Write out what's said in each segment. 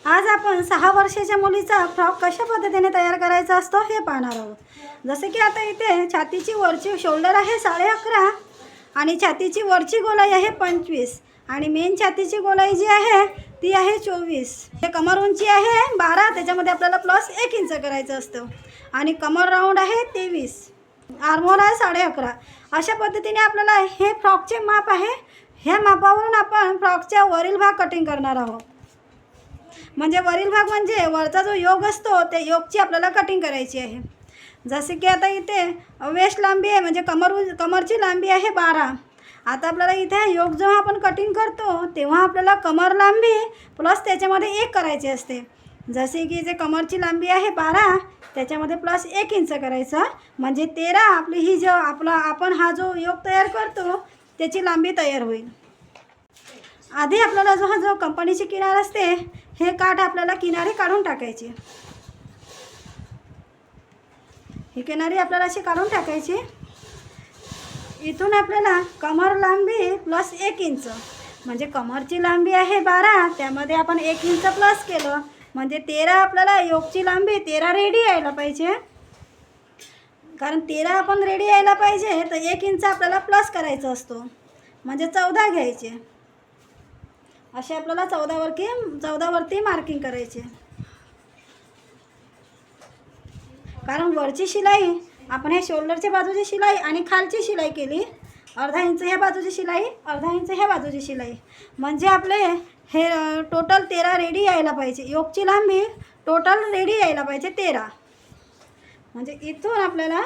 आज आपण 6 वर्षाच्या मुलीचा फ्रॉक कशा पद्धतीने तयार करायचा असतो हे पाहणार आहोत। जसे की आता इथे छातीची वरची शोल्डर आहे 11.5 आणि छातीची वरची गोलाई आहे 25 आणि मेन छातीची गोलाई जी आहे ती आहे 24। हे कमर उंची आहे 12, त्याच्यामध्ये आपल्याला प्लस 1 इंच करायचं असतं आणि कमर राऊंड आहे 23, आर्महोल आहे 11.5। अशा पद्धतीने आपल्याला हे फ्रॉकचे माप आहे। ह्या मापावरून आपण फ्रॉकच्या वरील भाग कटिंग करणार आहोत। म्हणजे वरील भाग म्हणजे वरचा जो योग असतो ते योगची आपल्याला कटिंग करायची आहे। जसे की आता इथे वेस्ट लांबी आहे म्हणजे कमरची लांबी आहे 12। आता आपल्याला इथे योग जेव्हा आपण कटिंग करतो तेव्हा आपल्याला कमर लांबी प्लस त्याच्यामध्ये 1 करायची असते। जसे की जे कमरची लांबी आहे 12 त्याच्यामध्ये प्लस 1 इंच करायचं म्हणजे 13 आपली ही जो आपण हा जो योग तयार करतो त्याची लांबी तयार होईल। आधी आपल्याला जो कंपनीची किनार असते हे काठ आपल्याला किनारी काढून टाकायची। ही किनारी आपल्याला अशी काढून टाकायची। इथून आपल्याला कमर लांबी प्लस 1 इंच म्हणजे कमरची लांबी आहे 12 त्यामध्ये आपण 1 इंच प्लस केलं म्हणजे 13 आपल्याला योगची लांबी 13 रेडी यायला पाहिजे। कारण 13 आपण रेडी यायला पाहिजे तर 1 इंच आपल्याला प्लस करायचं असतो म्हणजे 14 घ्यायचे। असे आपल्याला 14 वरती मार्किंग करायचे। कारण वरची शिलाई आपण हे शोल्डरच्या बाजूची शिलाई आणि खालची शिलाई केली, अर्धा इंच ह्या बाजूची शिलाई, अर्धा इंच ह्या बाजूची शिलाई म्हणजे आपले हे टोटल 13 रेडी यायला पाहिजे। योगची लांबी टोटल रेडी यायला पाहिजे 13। म्हणजे इथून आपल्याला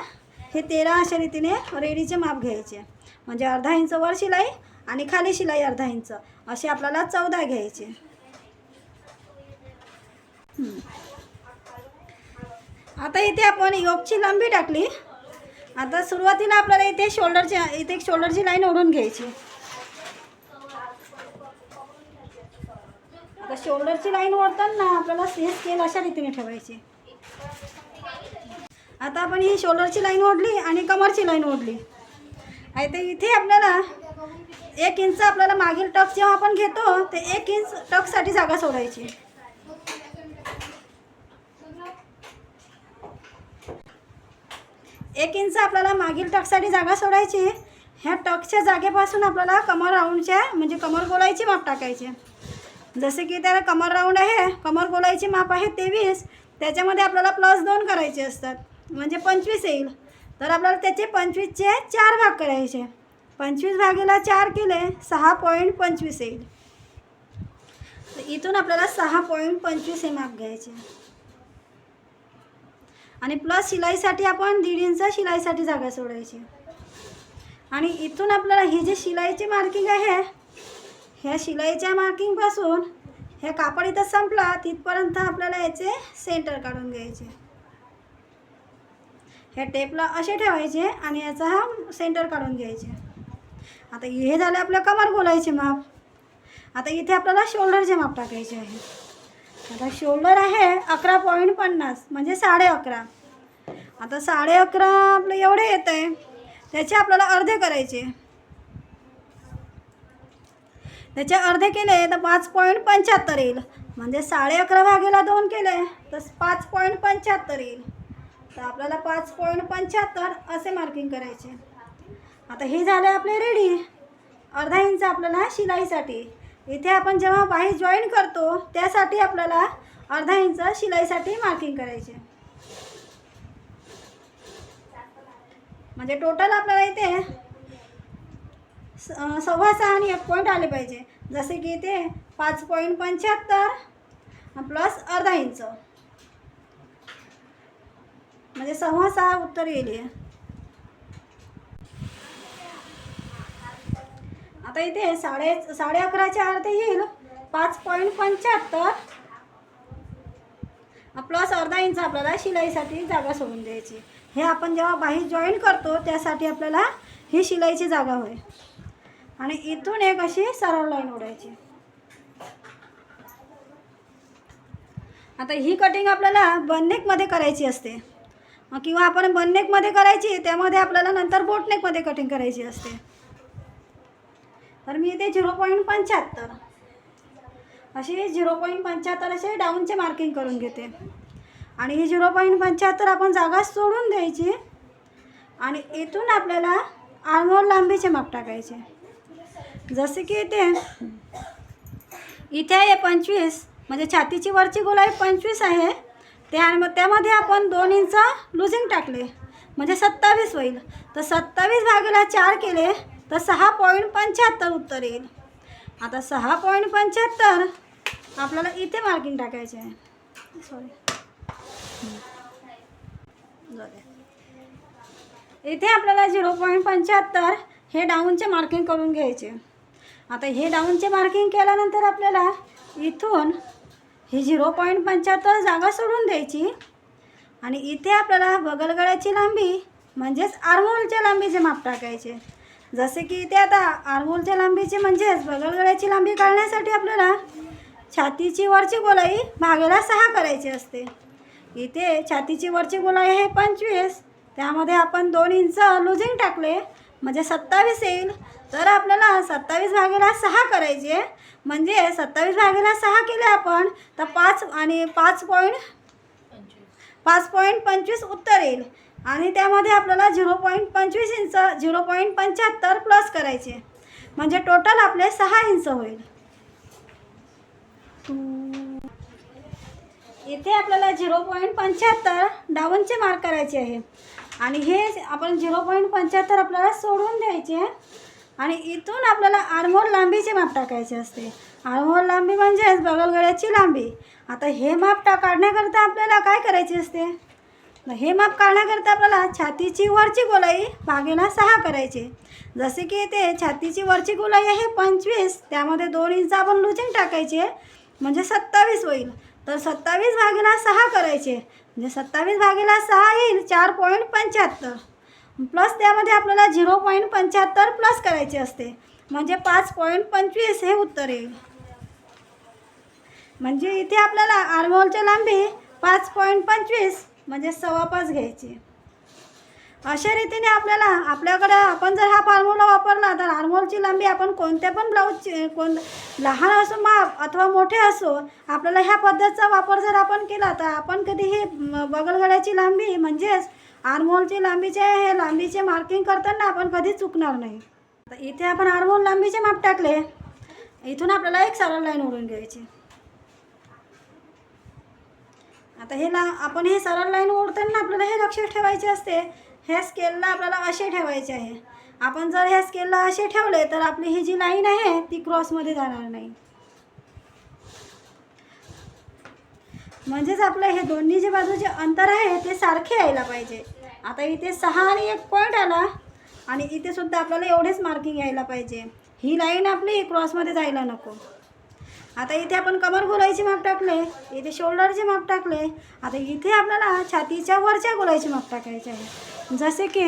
हे 13 अशा रीतीने रेडीचे माप घ्यायचे म्हणजे अर्धा इंच वर शिलाई आणि खाली शिलाई अर्धा इंच असे आपल्याला 14 घ्यायचे। आता इथे आपण योगची लांबी टाकली। आता सुरुवातीला आपल्याला इथे शोल्डरची लाईन ओढून घ्यायची। आता शोल्डरची लाईन ओढताना आपल्याला हे स्केल अशा रीतीने ठेवायची। आता आपण ही शोल्डरची लाईन ओढली आणि कमरची लाईन ओढली। आता इथे आपल्याला 1 इंच आपल्याला मागील टक्स जेव्हा आपण घेतो ते 1 इंच टक्ससाठी जागा सोडायची। एक इंच आपल्याला मागील टक्ससाठी जागा सोडायची। ह्या टक्सच्या जागेपासून आपल्याला कमर राऊंडच्या म्हणजे कमर गोलाईची माप टाकायचे। जसे की त्याला कमर राऊंड आहे, कमर गोलाईची माप आहे 23, त्याच्यामध्ये आपल्याला प्लस 2 करायचे असतात म्हणजे 25 येईल। तर आपल्याला त्याचे 25चे 4 भाग करायचे। 25 भागीला 4 केले 6.25 येईल। तर इथून आपल्याला 6.25 हे माप घ्यायचे आणि प्लस शिलाईसाठी आपण 1.5 इंच शिलाईसाठी जागा सोडायची। आणि इथून आपल्याला ही जी शिलाईची मार्किंग आहे ह्या शिलाईच्या मार्किंगपासून हे कापड इथं संपला तिथपर्यंत आपल्याला याचे सेंटर काढून घ्यायचे। ह्या टेपला असे ठेवायचे आणि याचा हा सेंटर काढून घ्यायचे। आता हे झाले आपल्या कमर गोलाईचे माप। आता इथे आपल्याला शोल्डरचे माप टाकायचे आहे। आता शोल्डर आहे 11.50 म्हणजे 11.5। आता 11.5 आपलं एवढे येत आहे त्याचे आपल्याला अर्धे करायचे। त्याचे अर्धे केले तर 5.75 येईल म्हणजे 11.5 भागीला 2 केले तर 5.75 येईल। तर आपल्याला 5.75 असे मार्किंग करायचे। आता हे झाले आपले रेडी। अर्धा इंच आपल्याला शिलाईसाठी इथे आपण जेव्हा बाही जॉईन करतो त्यासाठी आपल्याला अर्धा इंच शिलाईसाठी मार्किंग करायचे। म्हणजे टोटल आपल्याला इथे 6.25 आणि 1 पॉईंट आले पाहिजे। जसे की इथे 5.75 प्लस अर्धा इंच म्हणजे 6.25 उत्तर येईल। आता इथे 11.5चे अर्धे येईल 5.75 प्लस अर्धा इंच आपल्याला शिलाईसाठी जागा सोडून द्यायची। हे आपण जेव्हा बाही जॉईन करतो त्यासाठी आपल्याला ही शिलाईची जागा होय। आणि इथून एक अशी सरळ लाईन ओढायची। आता ही कटिंग आपल्याला बननेकमध्ये करायची असते किंवा आपण बननेकमध्ये करायची त्यामध्ये आपल्याला नंतर बोटनेकमध्ये कटिंग करायची असते। तर मी इथे 0.75 अशी 0.75 असे डाऊनचे मार्किंग करून घेते. आणि ही 0.75 आपण जागा सोडून द्यायची. आणि इथून आपल्याला आर्महोल लांबीचे माप टाकायचे. जसे की इथे आहे 25, म्हणजे छातीची वरची गोलाई 25 आहे. त्यामध्ये आपण 2 इंच लुझिंग टाकले म्हणजे 27 होईल. तर 27/4 केले तर 6.75 उत्तर येईल. आता 6.75 आपल्याला इथे मार्किंग टाकायचे आहे. इथे आपल्याला 0.75 हे डाऊनचे मार्किंग करून घ्यायचे. आता हे डाऊनचे मार्किंग केल्यानंतर आपल्याला इथून ही 0.75 जागा सोडून द्यायची. आणि इथे आपल्याला बगलगळ्याची लांबी म्हणजेच आर्महोलच्या लांबीचे माप टाकायचे. जसे की इथे आता आर्महोलच्या लांबीचे म्हणजेच बगलगळ्याची लांबी काढण्यासाठी आपल्याला छातीची वरची गोलाई भागेला 6 करायची असते. इथे छातीची वरची गोलाई आहे 25, त्यामध्ये आपण 2 इंच लुझिंग टाकले म्हणजे 27 येईल. तर आपल्याला 27/6 करायचे म्हणजे 27/6 केले आपण तर 5.25 उत्तर येईल. आणि त्यामध्ये आपल्याला 0.25 इंच 0.75 प्लस करायचे म्हणजे टोटल आपले 6 इंच होईल. इथे आपल्याला 0.75 डाऊनचे मार्क करायचे आहे. आणि हे आपण 0.75 आपल्याला सोडून द्यायचे. आणि इथून आपल्याला आर्महोल लांबीचे माप टाकायचे असते. आर्महोल लांबी म्हणजेच बगलगळ्याची लांबी. आता हे माप काढण्याकरता आपल्याला काय करायचे असते, हे माप काढण्याकरता आपल्याला छातीची वरची गोलाई भागेला 6 करायचे. जसे की इथे छातीची वरची गोलाई आहे 25, त्यामध्ये 2 इंच आपण लुझिंग टाकायचे म्हणजे 27 होईल. तर 27/6 करायचे म्हणजे 27/6 येईल 4.75 प्लस त्यामध्ये आपल्याला 0.75 प्लस करायचे असते म्हणजे 5.25 हे उत्तर येईल. म्हणजे इथे आपल्याला आर्महोलच्या लांबी 5.25 म्हणजे 5.25 घ्यायची. अशा रीतीने आपल्याकडे आपण जर हा फॉर्म्युला वापरला तर आर्महोलची लांबी आपण कोणत्या पण ब्लाऊजची लहान असो माप अथवा मोठे असो आपल्याला ह्या पद्धतीचा वापर जर आपण केला तर आपण कधीही बगलगळ्याची लांबी म्हणजेच आर्महोलची लांबीचे मार्किंग करताना आपण कधी चुकणार नाही. तर इथे आपण आर्महोल लांबीचे माप टाकले. इथून आपल्याला एक सरळ लाईन ओढून घ्यायची. आता आपण हे सरळ लाईन ओढताना आपल्याला हे लक्षात ठेवायचे असते, ह्या स्केलला आपल्याला असे ठेवायचे आहे. आपण जर ह्या स्केलला असे ठेवले तर आपली ही जी लाईन आहे ती क्रॉसमध्ये जाणार नाही. म्हणजेच आपलं हे दोन्ही जे बाजूचे अंतर आहे ते सारखे यायला पाहिजे. आता इथे 6 आणि 1 पॉईंट आला आणि इथे सुद्धा आपल्याला एवढेच मार्किंग यायला पाहिजे. ही लाईन आपली क्रॉसमध्ये जायला नको. आता इथे आपण कमर गोलाईचे माप टाकले, इथे शोल्डरचे माप टाकले. आता इथे आपल्याला छातीच्या वरच्या गोलाईचे माप टाकायचे आहे. जसे की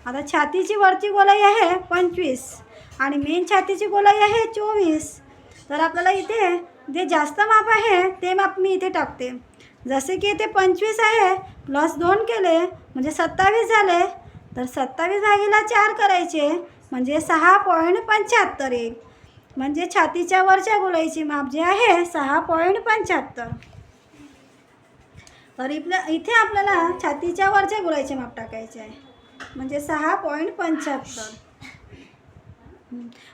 आता छातीची वरची गोलाई आहे 25 आणि मेन छातीची गोलाई आहे 24. तर आपल्याला इथे जे जास्त माप आहे ते माप मी इथे टाकते. जसे की इथे 25 आहे प्लस 2 केले म्हणजे 27 झाले. तर 27/4 करायचे म्हणजे 6.75 येईल. म्हणजे छातीच्या वरच्या गोलाईचे माप जे आहे 6.75. तर इथे आपल्याला छातीच्या वरच्या गोलाईचे माप टाकायचे आहे म्हणजे 6.75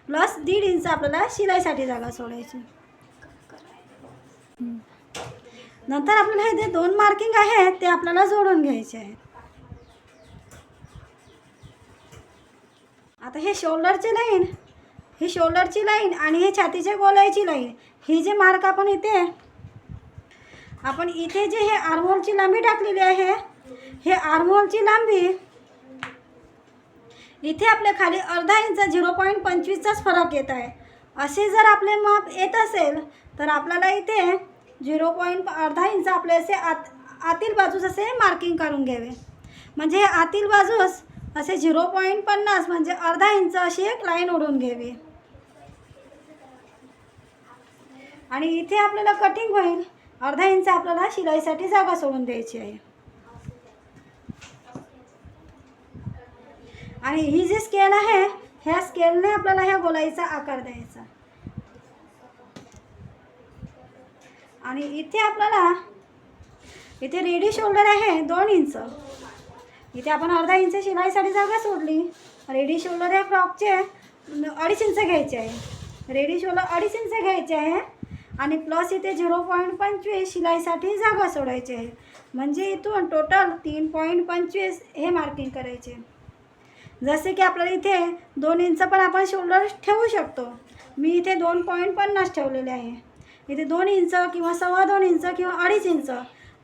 प्लस 1.5 इंच आपल्याला शिलाईसाठी जागा सोडायची. नंतर आपल्याला हे जे 2 मार्किंग आहे ते आपल्याला जोडून घ्यायचे आहे. आता हे शोल्डरची लाईन आणि हे छातीच्या गोलाईची लाईन ही जे मार्क आपण इथे जे हे आर्महोलची लांबी टाकलेली आहे, हे आर्महोलची लांबी इथे आपल्या खाली अर्धा इंच 0.25चाच फरक येत आहे. असे जर आपले माप येत असेल तर आपल्याला इथे अर्धा इंच आपले असे आतील बाजूस असे मार्किंग करून घ्यावे. म्हणजे हे आतील बाजूस असे 0.50 म्हणजे अर्धा इंच अशी एक लाईन ओढून घ्यावी. आणि इथे आपल्याला कटिंग होईल अर्धा इंच आपल्याला शिलाईसाठी जागा सोडून द्यायची आहे. आणि ही जी स्केल आहे ह्या स्केलने आपल्याला ह्या गोलाईचा आकार द्यायचा. आणि इथे आपल्याला इथे रेडी शोल्डर आहे 2 इंच. इथे आपण अर्धा इंच शिलाईसाठी जागा सोडली. रेडी शोल्डर या फ्रॉकचे 2.5 इंच घ्यायचे आहे. रेडी शोल्डर 2.5 इंच घ्यायचे आहे आणि प्लस इथे 0.25 शिलाईसाठी जागा सोडायची आहे. म्हणजे इथून टोटल 3.25 हे मार्किंग करायचे. जसे की आपल्याला इथे 2 इंच पण आपण शोल्डर ठेवू शकतो. मी इथे 2.50 ठेवलेले आहे. इथे 2 इंच किंवा 2.25 इंच किंवा 2.5 इंच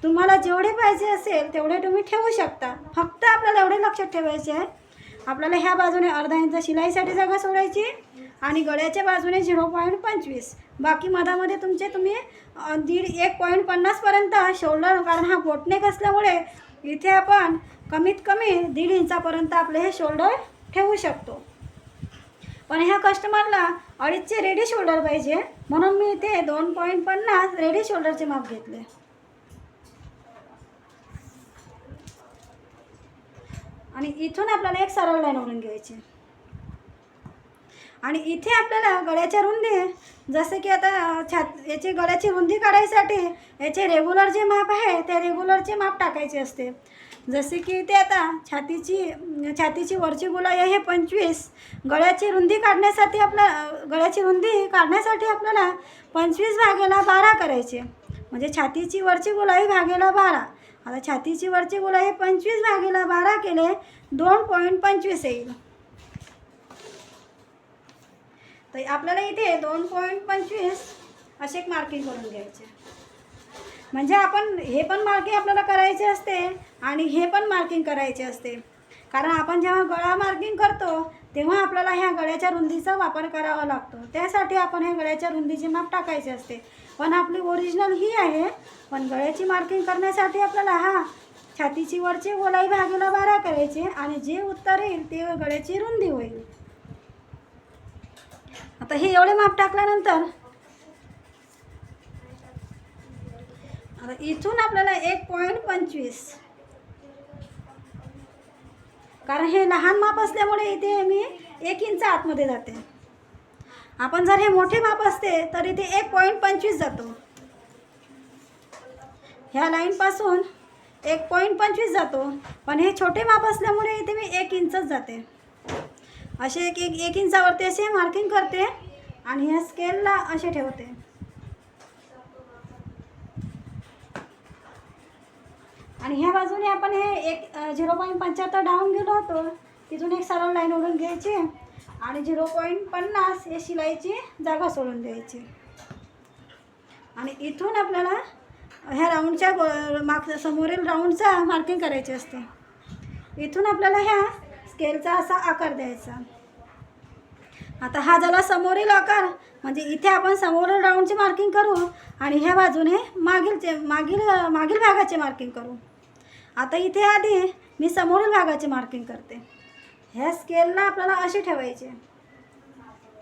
तुम्हाला जेवढे पाहिजे असेल तेवढे तुम्ही ठेवू शकता. फक्त आपल्याला एवढे लक्षात ठेवायचे आहे, आपल्याला ह्या बाजूने अर्धा इंच शिलाईसाठी जागा सोडायची आणि गळ्याच्या बाजूने 0.25. बाकी मधामध्ये तुम्ही 1.50 पर्यंत शोल्डर, कारण हा बोटनेक असल्यामुळे इथे आपण कमीत कमी 1.5 इंचापर्यंत आपले हे शोल्डर ठेवू शकतो. पण ह्या कस्टमरला 2.5चे रेडी शोल्डर पाहिजे, म्हणून मी इथे 2.50 रेडी शोल्डरचे माप घेतले. आणि इथून आपल्याला एक सरळ लाईन ओढून घ्यायची. आणि इथे आपल्याला गळ्याच्या रुंदी, जसे की आता याची गळ्याची रुंदी काढायसाठी याचे रेग्युलर जे माप आहे ते रेग्युलरचे माप टाकायचे असते. जसे की इथे आता छातीची वरची गोलाई आहे 25. गळ्याची रुंदी काढण्यासाठी आपल्याला 25/12 करायचे. म्हणजे छातीची वरची गोलाई भागेला 12. आता छातीची वरची गोलाई 25/12 केले 2.25 येईल. तर आपल्याला इथे 2.25 असे एक मार्किंग करून घ्यायचे. म्हणजे आपण हे पण मार्किंग आपल्याला करायचे असते आणि हे पण मार्किंग करायचे असते. कारण आपण जेव्हा गळा मार्किंग करतो तेव्हा आपल्याला ह्या गळ्याच्या रुंदीचा वापर करावा लागतो. त्यासाठी आपण हे गळ्याच्या रुंदीचे माप टाकायचे असते. पण आपली ओरिजिनल ही आहे. पण गळ्याची मार्किंग करण्यासाठी आपल्याला छातीची वरची गोलाई भागेला 12 करायची आणि जे उत्तर येईल ते गळ्याची रुंदी होईल. आता हे एवढे माप टाकल्यानंतर आता इथून आपल्याला 1.25, कारण हे लहान माप असल्यामुळे इथे मी 1 इंच आतमध्ये जाते. आपण जर हे मोठे माप असते तर इथे 1.25 जातो. ह्या लाईनपासून 1.25 जातो. पण हे छोटे माप असल्यामुळे इथे मी 1 इंचच जाते. असे एक इंचावरती असे मार्किंग करते आणि ह्या स्केलला असे ठेवते. आणि ह्या बाजूने आपण हे 0.75 डाऊन गेलो होतो, तिथून एक सरळ लाईन ओढून घ्यायची आणि 0.50 हे शिलाईची जागा सोडून द्यायची. आणि इथून आपल्याला ह्या राऊंडच्या समोरील राऊंडचा मार्किंग करायचे असते. इथून आपल्याला ह्या स्केलचा असा आकार द्यायचा. आता हा झाला समोरील आकार. म्हणजे इथे आपण समोरील राऊंडची मार्किंग करू आणि ह्या बाजूने मागील भागाचे मार्किंग करू. आता इथे आधी मी समोरील भागाचे मार्किंग करते. ह्या स्केलला आपल्याला अशी ठेवायचे.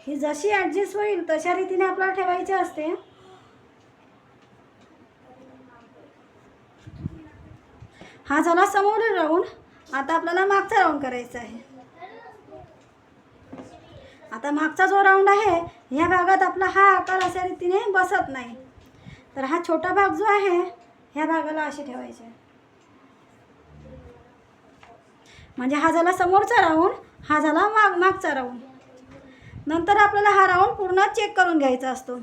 ही जशी ॲडजस्ट होईल तशा रीतीने आपल्याला ठेवायचे असते. हा झाला समोरील राऊंड. आता आपल्याला मागचा राऊंड करायचा आहे. आता मागचा जो राऊंड आहे ह्या भागात आपला हा आकार अशा रीतीने बसत नाही, तर हा छोटा भाग जो आहे ह्या भागाला असे ठेवायचे. म्हणजे हा झाला समोरचा राऊंड, हा झाला मागचा राऊंड. नंतर आपल्याला हा राऊंड पूर्ण चेक करून घ्यायचा असतो.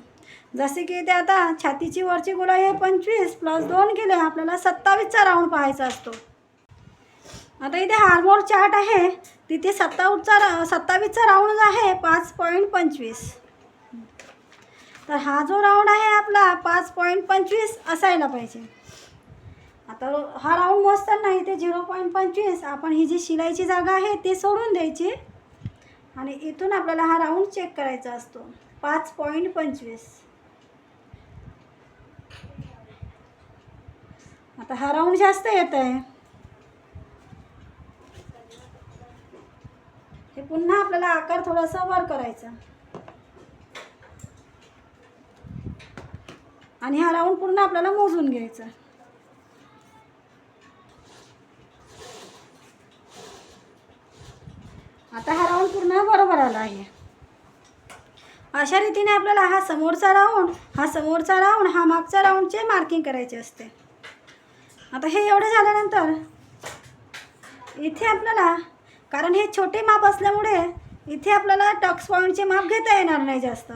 जसे की ते आता छातीची वरची गोलाई आहे 25 + 2 केले आपल्याला 27चा राऊंड पाहायचा असतो. आता इथे हार्मोन चार्ट आहे, तिथे 27चा राऊंड आहे 5.25. तर हा जो राऊंड आहे आपला 5.25 असायला पाहिजे. आता हा राऊंड मोजताना इथे 0.25 आपण ही जी शिलाईची जागा आहे ती सोडून द्यायची आणि इथून आपल्याला हा राऊंड चेक करायचा असतो 5.25. आता हा राऊंड जास्त येत आहे. हे पुन्हा आपल्याला आकार थोडासा वर करायचा आणि हा राऊंड पूर्ण आपल्याला मोजून घ्यायचा. आता हा राऊंड पूर्ण बरोबर आला आहे. अशा रीतीने आपल्याला हा समोरचा राऊंड हा मागचा राऊंडचे मार्किंग करायचे असते. आता हे एवढं झाल्यानंतर इथे आपल्याला, कारण हे छोटे माप असल्यामुळे इथे आपल्याला टक्स पॉईंटचे माप घेता येणार नाही जास्त.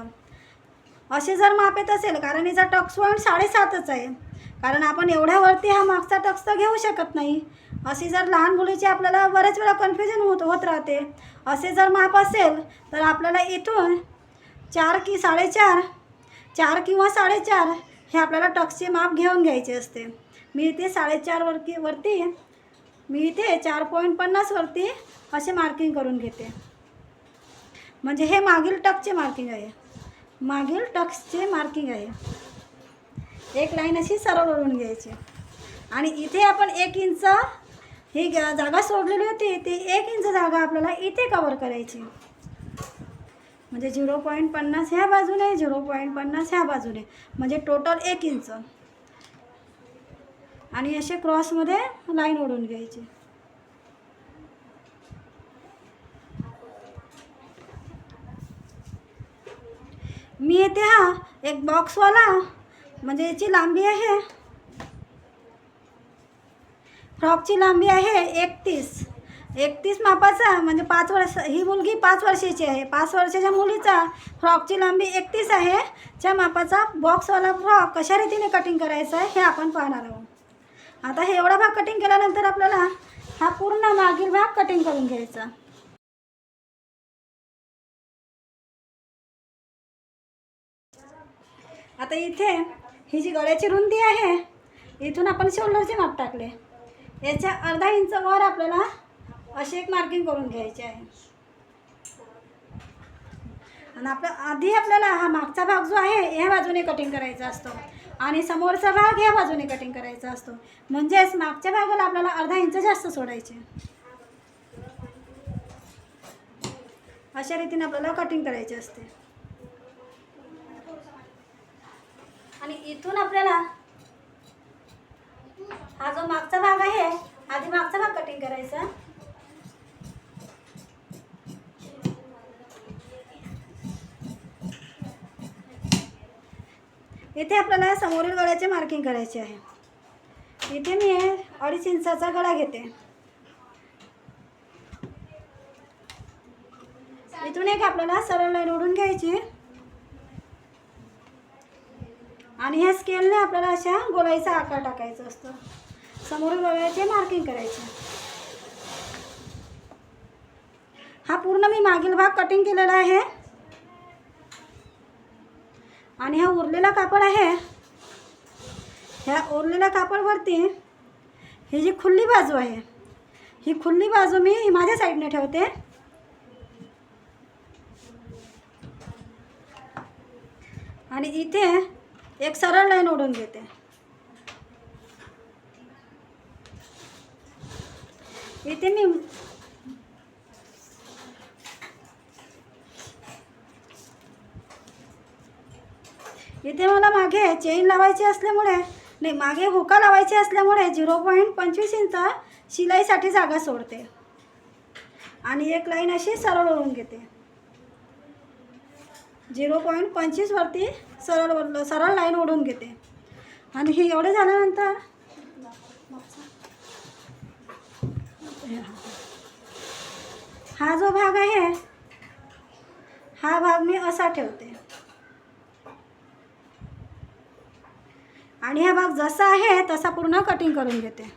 असे जर माप येत असेल, कारण याचा टक्स पॉईंट 7.5च आहे, कारण आपण एवढ्यावरती हा मागचा टक्स तर घेऊ शकत नाही. अशी जर लहान मुलीची आपल्याला बरेच वेळा कन्फ्युजन होत राहते. असे जर माप असेल तर आपल्याला इथून 4 की 4.5, 4 किंवा 4.5 हे आपल्याला टक्सचे माप घेऊन घ्यायचे असते. मी इथे 4.5 वरती मी इथे 4.50 वरती असे मार्किंग करून घेते. म्हणजे हे मागील टक्सचे मार्किंग आहे, मागील टक्सचे मार्किंग आहे. एक लाईन अशी सरळ ओढून घ्यायची आणि इथे आपण 1 इंच ही जागा सोडलेली होती, ती 1 इंच जागा आपल्याला इथे कवर करायची. म्हणजे 0.50 ह्या बाजूने, 0.50 ह्या बाजूने, म्हणजे टोटल 1 इंच. आणि असे क्रॉसमध्ये लाईन ओढून घ्यायची. मी येथे हा एक बॉक्सवाला, म्हणजे याची लांबी आहे, फ्रॉकची लांबी आहे 31 मापाचा, म्हणजे 5 वर्ष, ही मुलगी 5 वर्षाची आहे. 5 वर्षाच्या मुलीचा फ्रॉकची लांबी 31 आहे. च्या मापाचा बॉक्सवाला फ्रॉक कशा रीतीने कटिंग करायचा आहे हे आपण पाहणार आहोत. आता हे एवढा भाग कटिंग केल्यानंतर आपल्याला हा पूर्ण मागील भाग कटिंग करून घ्यायचा. आता इथे ही जी गळ्याची रुंदी आहे, इथून आपण शोल्डरचे माप टाकले, याच्या अर्धा इंच वर आपल्याला अशी एक मार्किंग करून घ्यायची आहे. आणि आपल्याला हा मागचा भाग जो आहे ह्या बाजूने कटिंग करायचा असतो आणि समोरचा भाग ह्या बाजूने कटिंग करायचा असतो. म्हणजेच मागच्या भागाला आपल्याला अर्धा इंच जास्त सोडायचे. अशा रीतीने आपल्याला कटिंग करायची असते. आणि इथून आपल्याला हा जो मागचा भाग आहे, आधी मागचा भाग कटिंग करायचा. इथे आपल्याला समोरील गळ्याचे मार्किंग करायचे आहे. इथे मी 2.5 इंचाचा गळा घेते. इथून एक आपल्याला सरळ लाईन ओढून घ्यायची आणि ह्या स्केलने आपल्याला अशा गोलाईचा आकार टाकायचा असतो. समोरील गळ्याचे मार्किंग करायचे. हा पूर्ण मी मागील भाग कटिंग केलेला आहे आणि हा उरलेला कापड आहे, ह्या उरलेल्या कापडवरती ही जी खुली बाजू आहे, ही खुली बाजू मी माझ्या साईडने ठेवते आणि इथे एक सरळ लाईन ओढून घेते. इथे मला मागे चेन लावायची असल्यामुळे, नाही, मागे हुका लावायची असल्यामुळे 0.25 इंच शिलाईसाठी जागा सोडते आणि एक लाईन अशी सरळ ओढून घेते. 0.25 वरती सरळ लाईन ओढून घेते. आणि हे एवढे झाल्यानंतर हा जो भाग आहे, हा भाग मी असा ठेवते आणि हा भाग जसा आहे तसा पूर्ण कटिंग करून घेते.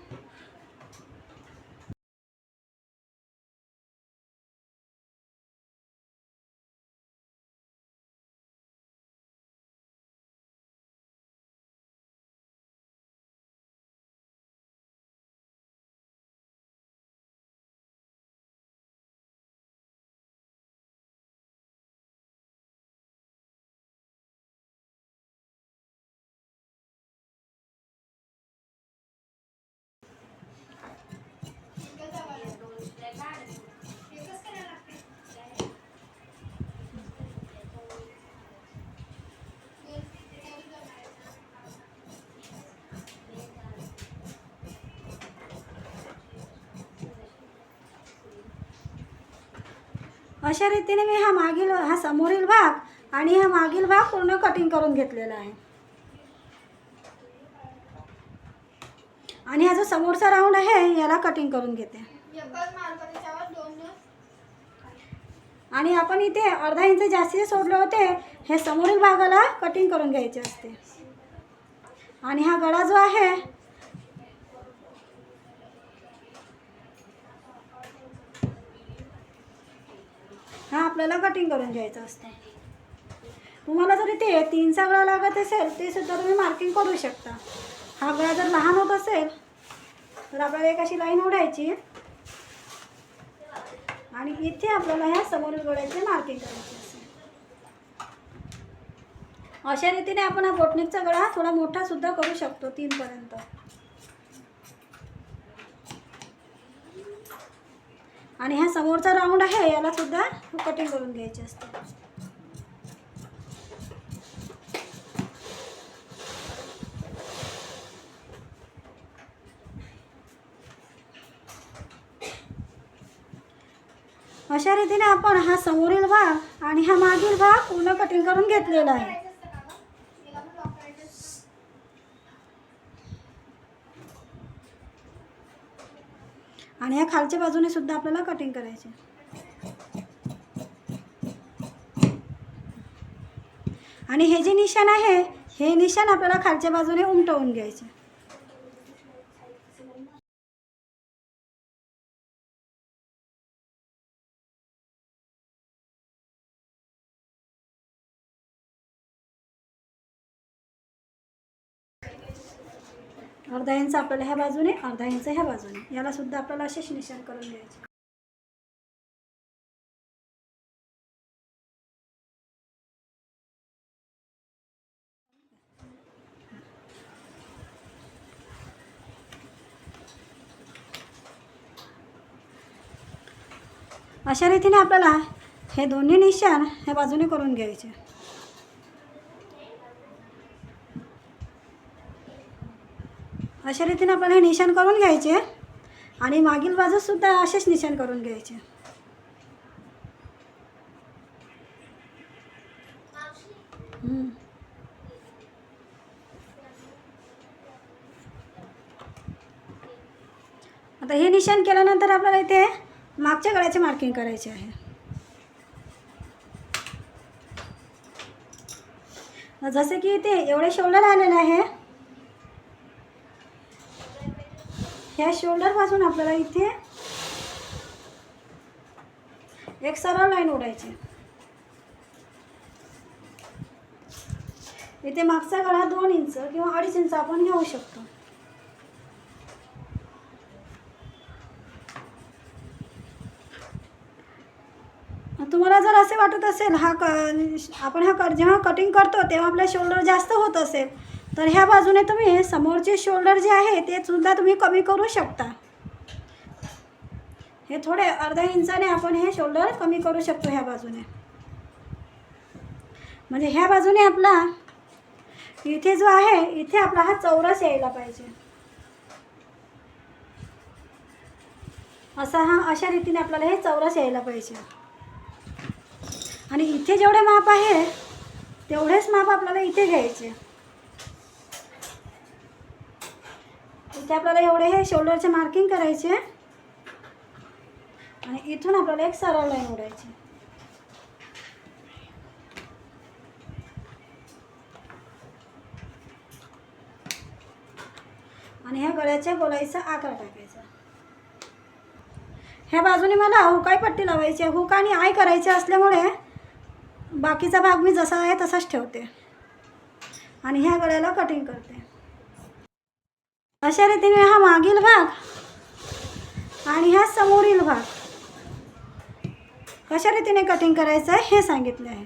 अशा रीतीने मी हा समोरील भाग आणि हा मागील भाग पूर्ण कटिंग करून घेतलेला आहे. आणि हा जो समोरचा राऊंड आहे याला कटिंग करून घेते. आणि आपण इथे अर्धा इंच जास्ती सोडले होते, हे समोरील भागाला कटिंग करून घ्यायचे असते. आणि हा गळा जो आहे हा आपल्याला कटिंग करून घ्यायचा असतो. तुम्हाला जर इथे 3चा गळा लागत असेल ते सुद्धा तुम्ही मार्किंग करू शकता. हा गळा जर लहान होत असेल तर आपल्याला एक अशी लाईन ओढायची आणि इथे आपल्याला ह्या समोरील गळ्याची मार्किंग करायची असेल. अशा रीतीने आपण हा बोटनेकचा गळा थोडा मोठा सुद्धा करू शकतो 3 पर्यंत. आणि हा समोरचा राऊंड आहे याला सुद्धा कटिंग करून घ्यायचे असते. अशा रीतीने आपण हा समोरील भाग आणि हा मागील भाग पूर्ण कटिंग करून घेतलेला आहे. आणि या खालच्या बाजूने सुद्धा आपल्याला कटिंग करायचे. आणि हे जे निशाण आहे हे निशाण आपल्याला खालच्या बाजूने उमटवून घ्यायचे. अर्धा इंच आपल्याला ह्या बाजूने, अर्धा इंच ह्या बाजूने, याला सुद्धा आपल्याला असेच निशाण करून घ्यायचे. अशा रीतीने आपल्याला हे दोन्ही निशाण ह्या बाजूने करून घ्यायचे. अशा रीतीने आपल्याला हे निशाण करून घ्यायचे आणि मागील बाजूस सुद्धा असेच निशाण करून घ्यायचे. आता हे निशाण केल्यानंतर आपल्याला इथे मागच्या गळ्याचे मार्किंग करायचे आहे. जसे की इथे एवढे शोल्डर आलेले आहे, ह्या शोल्डर पासून आपल्याला इथे एक सरळ लाईन ओढायची. इथे मागचा गळा 2 इंच किंवा 2.5 इंच आपण घेऊ शकतो. तुम्हाला जर असे वाटत असेल आपण जेव्हा कटिंग करतो तेव्हा आपला शोल्डर जास्त होत असेल तर ह्या बाजूने तुम्ही समोरचे शोल्डर जे आहे ते सुद्धा तुम्ही कमी करू शकता. हे थोडे अर्धा इंचाने आपण हे शोल्डर कमी करू शकतो ह्या बाजूने. म्हणजे ह्या बाजूने आपला इथे जो आहे इथे आपला हा चौरस यायला पाहिजे. अशा रीतीने आपल्याला हे चौरस यायला पाहिजे. आणि इथे जेवढे माप आहे तेवढेच माप आपल्याला इथे घ्यायचे. इथे आपल्याला एवढे हे शोल्डरचे मार्किंग करायचे आणि इथून आपल्याला एक सरळ लाईन ओढायची. आणि ह्या गळ्याच्या गोलाईचा आकार टाकायचा. ह्या बाजूने मला हुकाई पट्टी लावायची आहे. हुक आणि आय करायचे असल्यामुळे बाकीचा भाग मी जसा आहे तसाच ठेवते आणि ह्या गळ्याला कटिंग करते. अशा रीतीने हा मागील भाग आणि हा समोरील भाग कशा रीतीने कटिंग करायचा आहे हे सांगितले आहे.